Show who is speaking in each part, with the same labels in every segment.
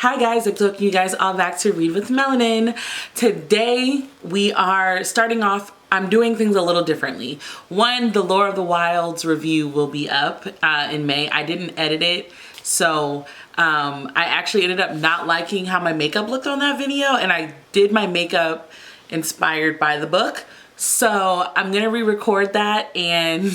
Speaker 1: Hi guys, I'm welcome you guys all back to Read with Melanin. Today we are starting off, I'm doing things a little differently. One, the Lore of the Wilds review will be up in May. I didn't edit it, so I actually ended up not liking how my makeup looked on that video, and I did my makeup inspired by the book. So I'm gonna re-record that and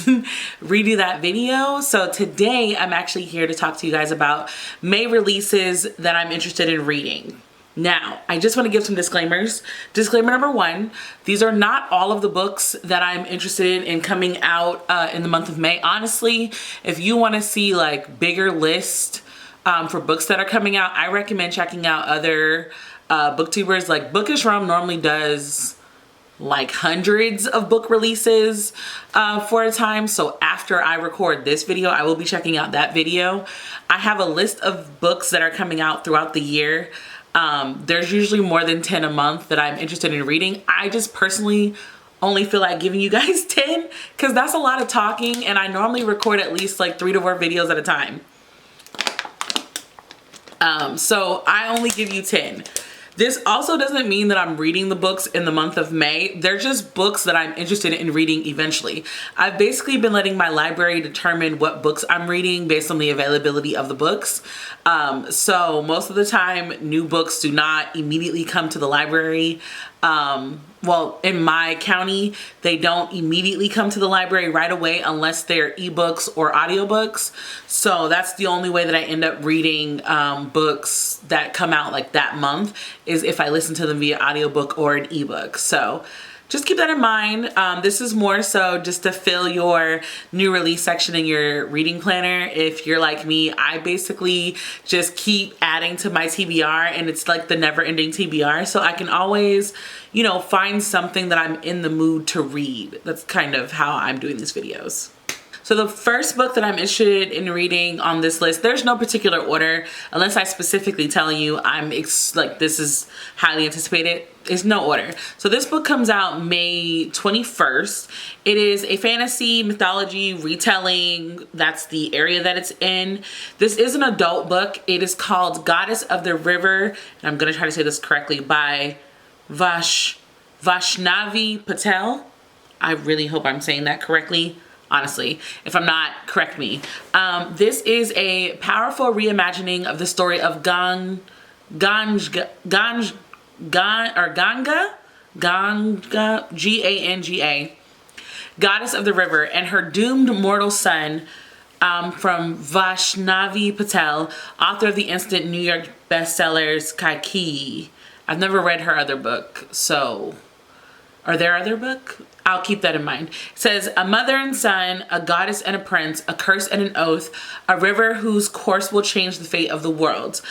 Speaker 1: redo that video. So today I'm actually here to talk to you guys about May releases that I'm interested in reading. Now, I just want to give some disclaimers. Disclaimer number one, these are not all of the books that I'm interested in coming out in the month of May. Honestly, if you want to see like bigger list for books that are coming out, I recommend checking out other booktubers. Like Bookish Realm normally does like hundreds of book releases for a time. So after I record this video, I will be checking out that video. I have a list of books that are coming out throughout the year. There's usually more than 10 a month that I'm interested in reading. I just personally only feel like giving you guys 10 because that's a lot of talking, and I normally record at least like 3 to 4 videos at a time. So I only give you 10. This also doesn't mean that I'm reading the books in the month of May. They're just books that I'm interested in reading eventually. I've basically been letting my library determine what books I'm reading based on the availability of the books. So most of the time, new books do not immediately come to the library. Well, in my county, they don't immediately come to the library right away unless they're ebooks or audiobooks. So that's the only way that I end up reading books that come out like that month, is if I listen to them via audiobook or an ebook. So just keep that in mind. This is more so just to fill your new release section in your reading planner. If you're like me, I basically just keep adding to my TBR, and it's like the never-ending TBR. So I can always, you know, find something that I'm in the mood to read. That's kind of how I'm doing these videos. So the first book that I'm interested in reading on this list, there's no particular order unless I specifically tell you like this is highly anticipated. It's no order. So this book comes out May 21st. It is a fantasy mythology retelling. That's the area that it's in. This is an adult book. It is called Goddess of the River, and I'm gonna try to say this correctly, by Vaishnavi Patel. I really hope I'm saying that correctly. Honestly, if I'm not, correct me. This is a powerful reimagining of the story of Ganga, G-A-N-G-A, Goddess of the River, and her doomed mortal son, from Vaishnavi Patel, author of the instant New York bestsellers Kavi. I've never read her other book, so are there other book? I'll keep that in mind. It says, a mother and son, a goddess and a prince, a curse and an oath, a river whose course will change the fate of the world.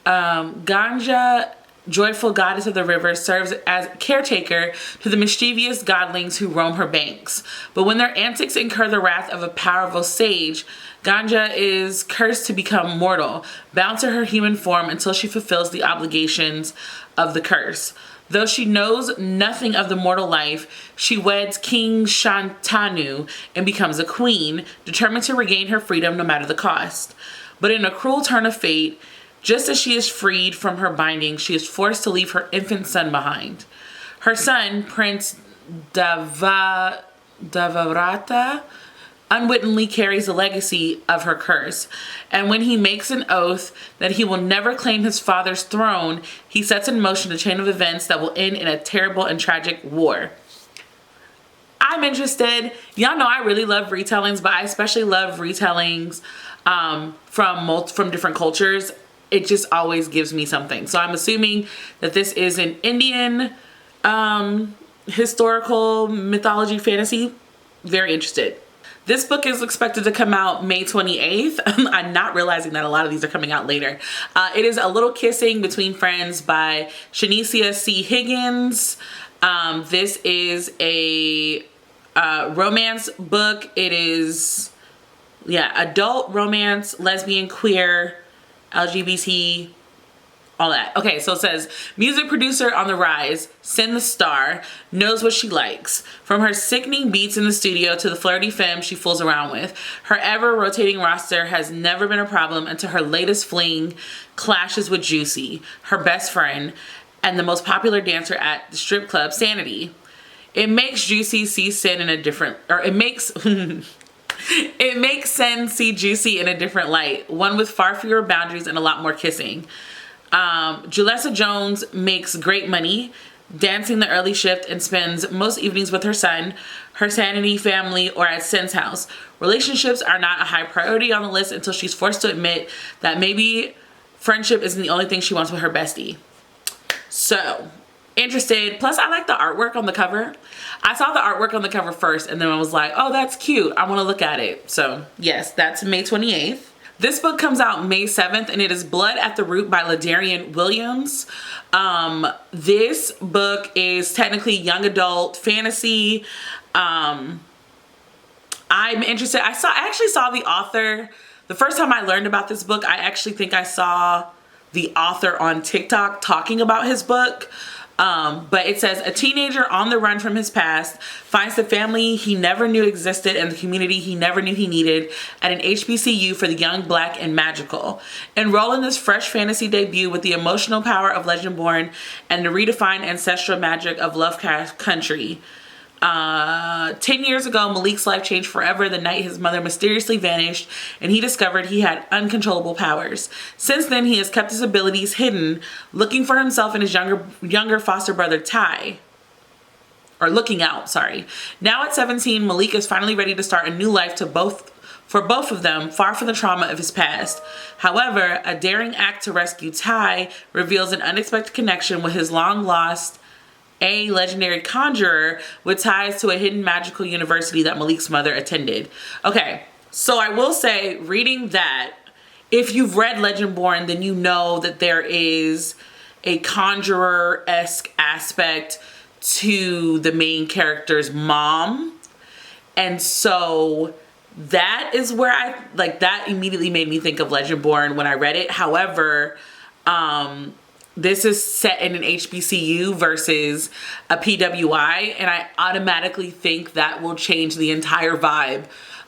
Speaker 1: Ganga, joyful goddess of the river, serves as caretaker to the mischievous godlings who roam her banks. But when their antics incur the wrath of a powerful sage, Ganga is cursed to become mortal, bound to her human form until she fulfills the obligations of the curse. Though she knows nothing of the mortal life, she weds King Shantanu and becomes a queen, determined to regain her freedom no matter the cost. But in a cruel turn of fate, just as she is freed from her binding, she is forced to leave her infant son behind. Her son, Prince Devavrata, unwittingly carries the legacy of her curse, and when he makes an oath that he will never claim his father's throne, he sets in motion a chain of events that will end in a terrible and tragic war. I'm interested. Y'all know I really love retellings, but I especially love retellings from different cultures. It just always gives me something. So I'm assuming that this is an Indian historical mythology fantasy. Very interested. This book is expected to come out May 28th. I'm not realizing that a lot of these are coming out later. It is A Little Kissing Between Friends by Shanicia C. Higgins. This is a romance book. It is, adult romance, lesbian, queer, LGBT, all that. Okay, so it says, music producer on the rise, Sin the Star, knows what she likes. From her sickening beats in the studio to the flirty femme she fools around with, her ever-rotating roster has never been a problem until her latest fling clashes with Juicy, her best friend, and the most popular dancer at the strip club, Sanity. It makes Juicy see Sin in a different, or it makes... it makes Sin see Juicy in a different light, one with far fewer boundaries and a lot more kissing. Julissa Jones makes great money dancing the early shift and spends most evenings with her son, her Sanity family, or at Sin's house. Relationships are not a high priority on the list until she's forced to admit that maybe friendship isn't the only thing she wants with her bestie. So, interested. Plus, I like the artwork on the cover. I saw the artwork on the cover first and then I was like, oh, that's cute. I want to look at it. So, yes, that's May 28th. This book comes out May 7th and it is Blood at the Root by Ladarian Williams. This book is technically young adult fantasy. I'm interested. I actually saw the author. The first time I learned about this book, I actually think I saw the author on TikTok talking about his book. But it says, a teenager on the run from his past finds the family he never knew existed and the community he never knew he needed at an HBCU for the young, black, and magical. Enroll in this fresh fantasy debut with the emotional power of Legendborn and the redefined ancestral magic of Lovecraft Country. 10 years ago, Malik's life changed forever the night his mother mysteriously vanished and he discovered he had uncontrollable powers. Since then, he has kept his abilities hidden, looking for himself and his younger foster brother, Ty. Or looking out, sorry. Now at 17, Malik is finally ready to start a new life for both of them, far from the trauma of his past. However, a daring act to rescue Ty reveals an unexpected connection with his long-lost a legendary conjurer with ties to a hidden magical university that Malik's mother attended. Okay, so I will say, reading that, if you've read Legendborn, then you know that there is a conjurer-esque aspect to the main character's mom. And so that is where that immediately made me think of Legendborn when I read it. However, this is set in an HBCU versus a PWI, and I automatically think that will change the entire vibe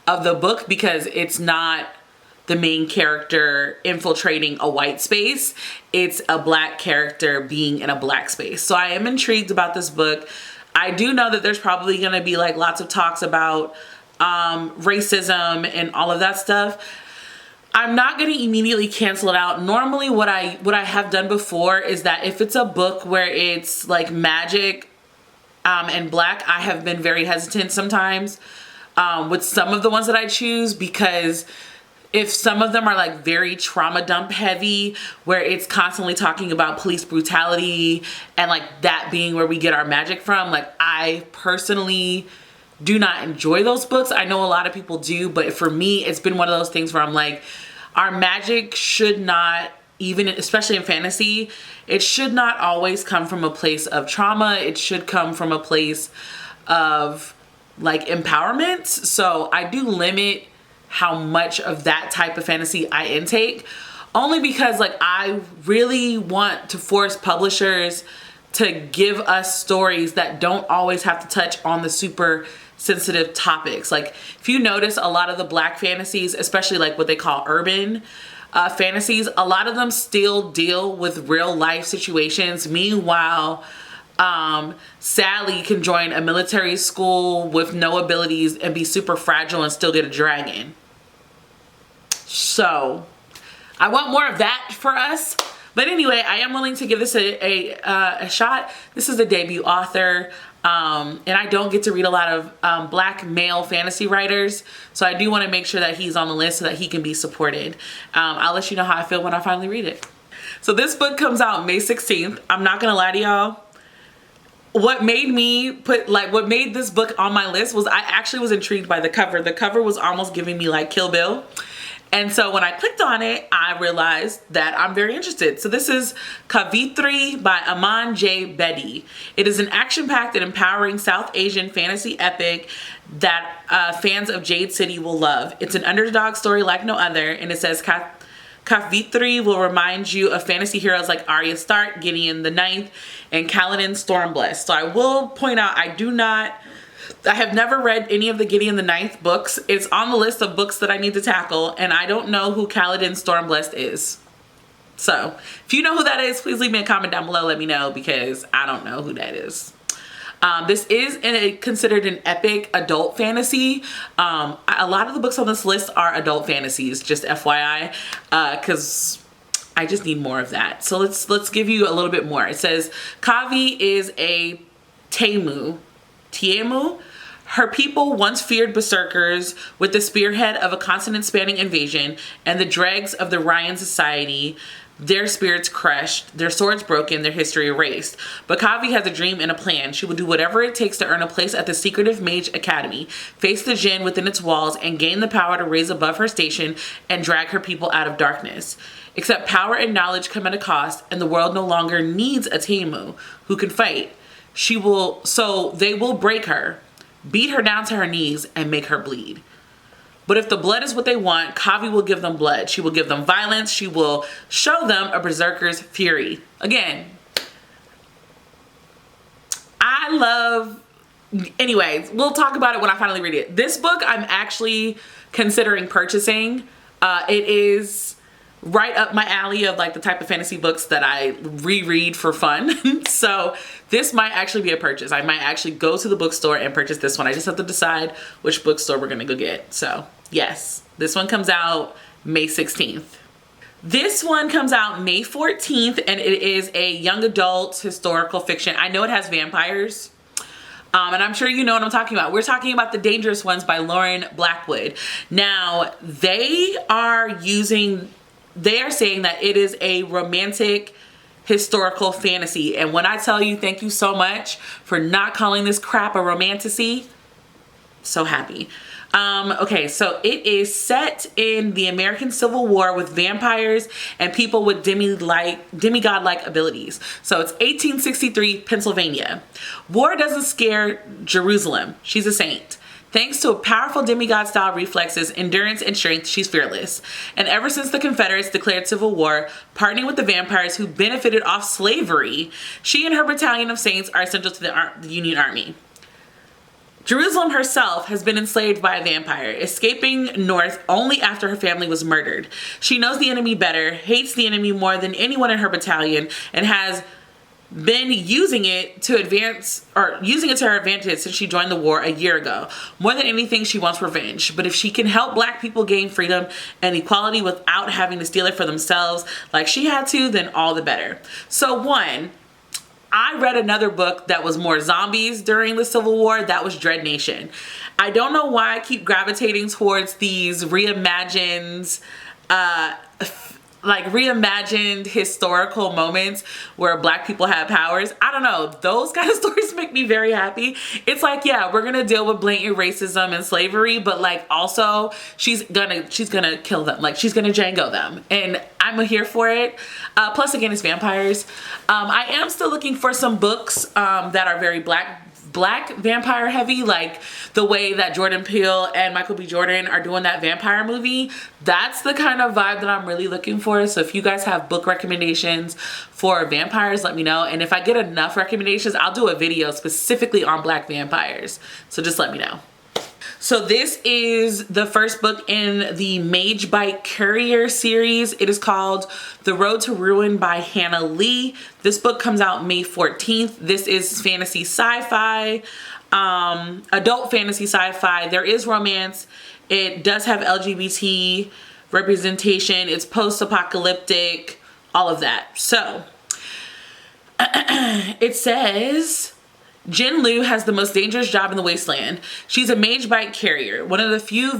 Speaker 1: of the book because it's not the main character infiltrating a white space. It's a black character being in a black space. So I am intrigued about this book. I do know that there's probably going to be like lots of talks about racism and all of that stuff. I'm not going to immediately cancel it out. Normally what I have done before is that if it's a book where it's like magic and black, I have been very hesitant sometimes with some of the ones that I choose, because if some of them are like very trauma dump heavy, where it's constantly talking about police brutality and like that being where we get our magic from, like I personally do not enjoy those books. I know a lot of people do, but for me, it's been one of those things where I'm like, our magic should not, even especially in fantasy, it should not always come from a place of trauma. It should come from a place of like empowerment. So I do limit how much of that type of fantasy I intake, only because like I really want to force publishers to give us stories that don't always have to touch on the super sensitive topics. Like if you notice, a lot of the black fantasies, especially like what they call urban fantasies, a lot of them still deal with real life situations. Meanwhile, Sally can join a military school with no abilities and be super fragile and still get a dragon. So I want more of that for us. But anyway, I am willing to give this a shot. This is a debut author. And I don't get to read a lot of black male fantasy writers, so I do want to make sure that he's on the list so that he can be supported. I'll let you know how I feel when I finally read it. So this book comes out May 16th. I'm not gonna lie to y'all. What made this book on my list was I actually was intrigued by the cover. The cover was almost giving me like Kill Bill. And so when I clicked on it, I realized that I'm very interested. So this is Kavi III by Aman J. Bedi. It is an action-packed and empowering South Asian fantasy epic that fans of Jade City will love. It's an underdog story like no other, and it says Kavi III will remind you of fantasy heroes like Arya Stark, Gideon the Ninth, and Kaladin Stormblessed. So I will point out, I have never read any of the Gideon the Ninth books. It's on the list of books that I need to tackle, and I don't know who Kaladin Stormblessed is. So if you know who that is, please leave me a comment down below. Let me know, because I don't know who that is. This is considered an epic adult fantasy. A lot of the books on this list are adult fantasies, just FYI, because I just need more of that. So let's give you a little bit more. It says Kavi is a Tiamu. Her people once feared berserkers with the spearhead of a continent-spanning invasion and the dregs of the Ryan society. Their spirits crushed, their swords broken, their history erased. But Kavi has a dream and a plan. She will do whatever it takes to earn a place at the secretive Mage Academy, face the Jinn within its walls, and gain the power to raise above her station and drag her people out of darkness. Except power and knowledge come at a cost, and the world no longer needs a Tiamu who can fight. So they will break her, beat her down to her knees, and make her bleed. But if the blood is what they want, Kavi will give them blood. She will give them violence. She will show them a berserker's fury. Again, anyways, we'll talk about it when I finally read it. This book I'm actually considering purchasing. It is right up my alley of like the type of fantasy books that I reread for fun. So this might actually be a purchase. I might actually go to the bookstore and purchase this one. I just have to decide which bookstore we're gonna go get. So yes, this one comes out May 16th. This one comes out May 14th, and it is a young adult historical fiction. I know it has vampires. And I'm sure you know what I'm talking about. We're talking about The Dangerous Ones by Lauren Blackwood. Now, they are saying that it is a romantic historical fantasy. And when I tell you thank you so much for not calling this crap a romantasy, so happy. Okay, so it is set in the American Civil War with vampires and people with demigod-like abilities. So it's 1863 Pennsylvania. War doesn't scare Jerusalem. She's a saint. Thanks to powerful demigod-style reflexes, endurance, and strength, she's fearless. And ever since the Confederates declared civil war, partnering with the vampires who benefited off slavery, she and her battalion of saints are essential to the Union Army. Jerusalem herself has been enslaved by a vampire, escaping north only after her family was murdered. She knows the enemy better, hates the enemy more than anyone in her battalion, and has been using it to her advantage since she joined the war a year ago. More than anything, she wants revenge. But if she can help Black people gain freedom and equality without having to steal it for themselves like she had to, then all the better. So one, I read another book that was more zombies during the Civil War. That was Dread Nation. I don't know why I keep gravitating towards these reimagined historical moments where Black people have powers. I don't know. Those kind of stories make me very happy. It's like, yeah, we're gonna deal with blatant racism and slavery, but like also she's gonna kill them. Like she's gonna Django them, and I'm here for it. Plus, again, it's vampires. I am still looking for some books that are very black vampire heavy, like the way that Jordan Peele and Michael B. Jordan are doing that vampire movie. That's the kind of vibe that I'm really looking for. So if you guys have book recommendations for vampires, let me know. And if I get enough recommendations, I'll do a video specifically on Black vampires. So just let me know. So this is the first book in the Mage Bite Courier series. It is called The Road to Ruin by Hannah Lee. This book comes out May 14th. This is fantasy sci-fi, adult fantasy sci-fi. There is romance. It does have LGBT representation. It's post-apocalyptic, all of that. So it says, Jin Liu has the most dangerous job in the wasteland. She's a mage bite carrier, one of the few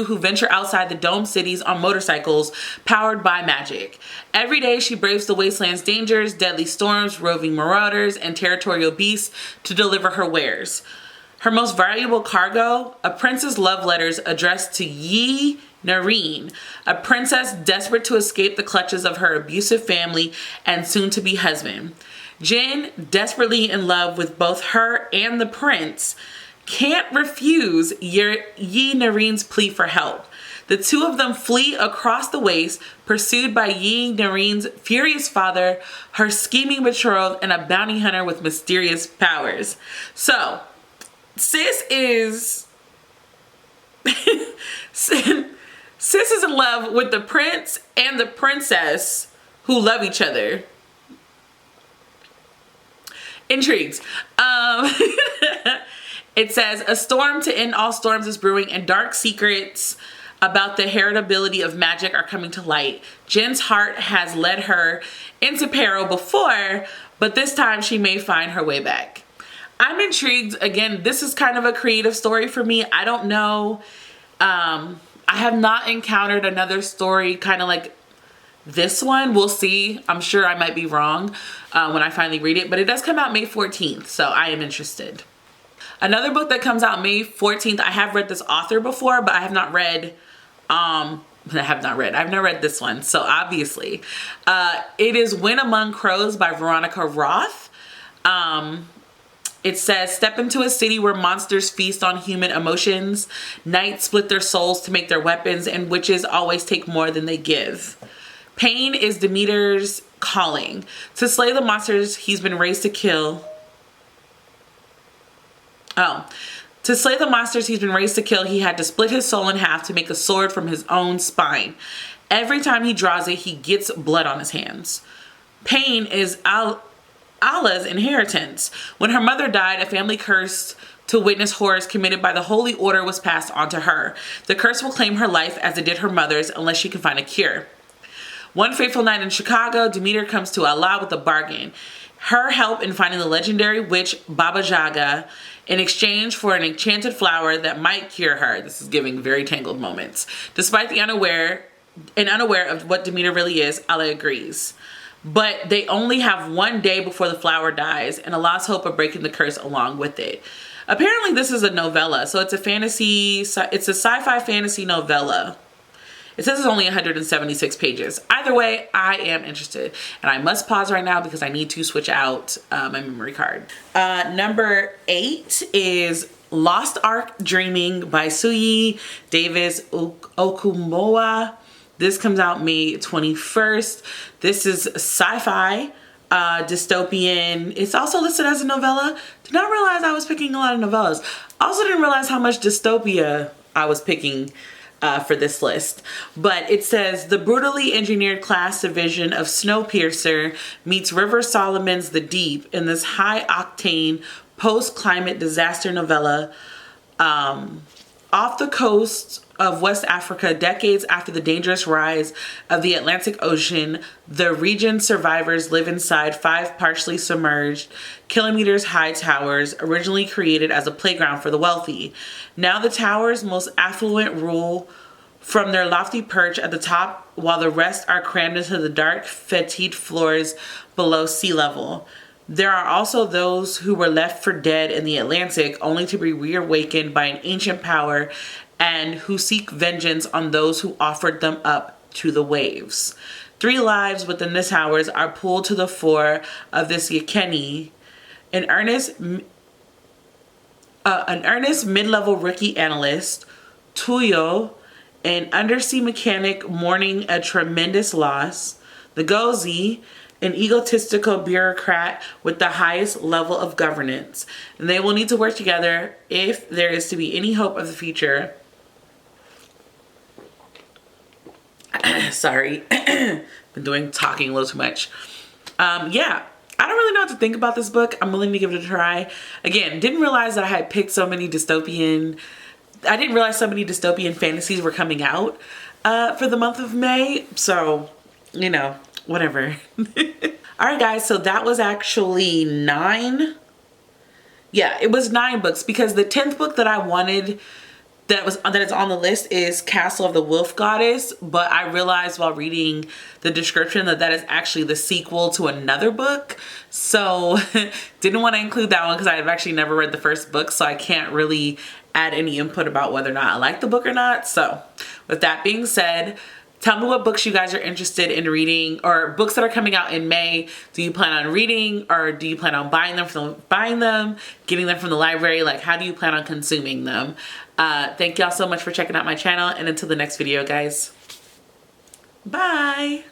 Speaker 1: who venture outside the dome cities on motorcycles powered by magic. Every day she braves the wasteland's dangers, deadly storms, roving marauders, and territorial beasts to deliver her wares. Her most valuable cargo, a prince's love letters addressed to Yi Nareen, a princess desperate to escape the clutches of her abusive family and soon-to-be husband. Jin, desperately in love with both her and the prince, can't refuse Yi Nareen's plea for help. The two of them flee across the waste, pursued by Yi Nareen's furious father, her scheming betrothed, and a bounty hunter with mysterious powers. So, sis is... sis is in love with the prince and the princess who love each other. Intrigues. It says, a storm to end all storms is brewing, and dark secrets about the heritability of magic are coming to light. Jen's heart has led her into peril before, but this time she may find her way back. I'm intrigued. Again, this is kind of a creative story for me. I don't know. I have not encountered another story kind of like this one. We'll see. I'm sure I might be wrong when I finally read it, but it does come out May 14th, so I am interested. Another book that comes out May 14th, I have read this author before, but I have not read, I've not read this one, so obviously. It is When Among Crows by Veronica Roth. It says, step into a city where monsters feast on human emotions, knights split their souls to make their weapons, and witches always take more than they give. Pain is Demeter's calling. To slay the monsters he's been raised to kill, to slay the monsters he's been raised to kill, he had to split his soul in half to make a sword from his own spine. Every time he draws it, he gets blood on his hands. Pain is Allah's inheritance. When her mother died, a family cursed to witness horrors committed by the Holy Order was passed on to her. The curse will claim her life as it did her mother's unless she can find a cure. One fateful night in Chicago, Demeter comes to Allah with a bargain. Her help in finding the legendary witch Baba Yaga in exchange for an enchanted flower that might cure her. This is giving very Tangled moments. Despite the unaware of what Demeter really is, Allah agrees. But they only have one day before the flower dies, and Allah's hope of breaking the curse along with it. Apparently this is a novella, so it's a sci-fi fantasy novella. It says it's only 176 pages. Either way, I am interested. And I must pause right now because I need to switch out my memory card. Number 8 is Lost Ark Dreaming by Suyi Davis Okumowa. This comes out May 21st. This is sci-fi, dystopian. It's also listed as a novella. Did not realize I was picking a lot of novellas. Also didn't realize how much dystopia I was picking for this list. But it says, the brutally engineered class division of Snowpiercer meets River Solomon's The Deep in this high-octane post-climate disaster novella. Off the coast of West Africa, decades after the dangerous rise of the Atlantic Ocean, the region's survivors live inside 5 partially submerged, kilometers-high towers originally created as a playground for the wealthy. Now the towers' most affluent rule from their lofty perch at the top, while the rest are crammed into the dark, fatigued floors below sea level. There are also those who were left for dead in the Atlantic, only to be reawakened by an ancient power, and who seek vengeance on those who offered them up to the waves. 3 lives within the towers are pulled to the fore of this Yekeni, an earnest mid-level rookie analyst, Tuyo, an undersea mechanic mourning a tremendous loss, the Gozi, an egotistical bureaucrat with the highest level of governance. And they will need to work together if there is to be any hope of the future. Sorry, been talking a little too much. Yeah, I don't really know what to think about this book. I'm willing to give it a try. Again, didn't realize that I had picked so many dystopian fantasies were coming out for the month of May. So, you know, whatever. All right, guys, so that was actually 9. Yeah, it was 9 books because the 10th book that I wanted that is on the list is Castle of the Wolf Goddess, but I realized while reading the description that is actually the sequel to another book. So didn't want to include that one because I've actually never read the first book, so I can't really add any input about whether or not I like the book or not. So with that being said, tell me what books you guys are interested in reading, or books that are coming out in May. Do you plan on reading, or do you plan on buying them, getting them from the library? Like, how do you plan on consuming them? Thank y'all so much for checking out my channel, and until the next video, guys. Bye.